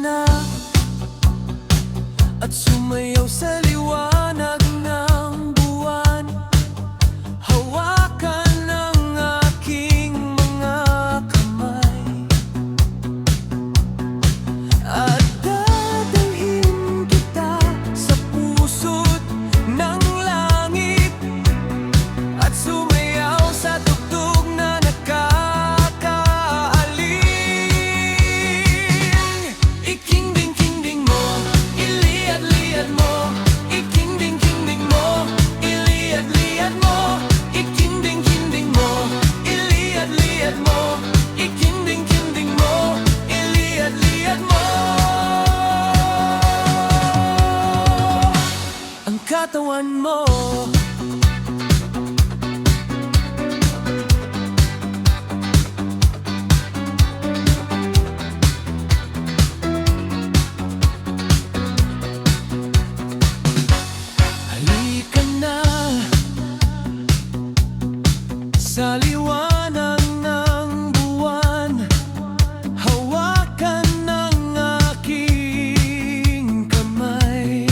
na at sumayaw sa liwanag ng buwan. Hawakan ng aking mga kamay at dadalhin kita sa puso't ng langit at sumayaw sa tugtog na nakakaalin. Ikinding-kinding mo, iliad-liad mo, ikinding-kinding mo, iliad-liad mo, ikinding-kinding mo, iliad-liad mo, ikinding-kinding mo, iliad-liad mo. Ang katawan mo, halika na sa liwanag ng buwan. Hawakan ng aking kamay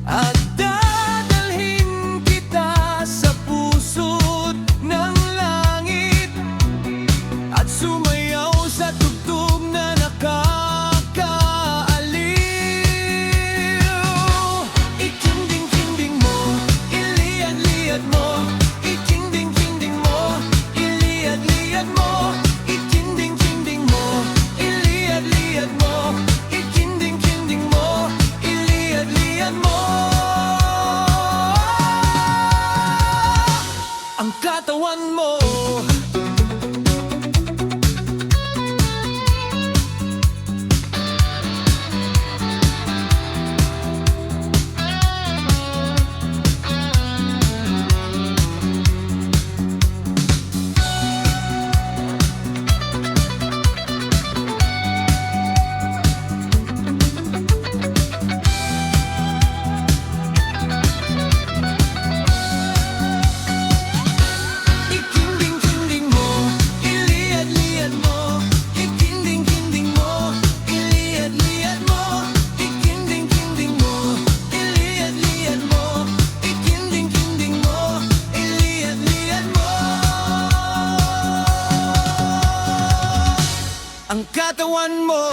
at dadalhin kita sa puso't ng langit at sumayaw sa tugtog na nakakaaliw. Ikinding-kinding mo, iliad-liad mo, ikinding-kinding mo, iliad-liad mo, ikinding-kinding mo, iliad-liad mo, ikinding-kinding mo, iliad-liad mo. Ang katawan mo, ikinding-kinding mo, iliad-liad mo, ikinding-kinding mo, iliad-liad mo, ikinding-kinding mo, iliad-liad mo, ikinding-kinding mo, iliad-liad mo. Ang katawan mo.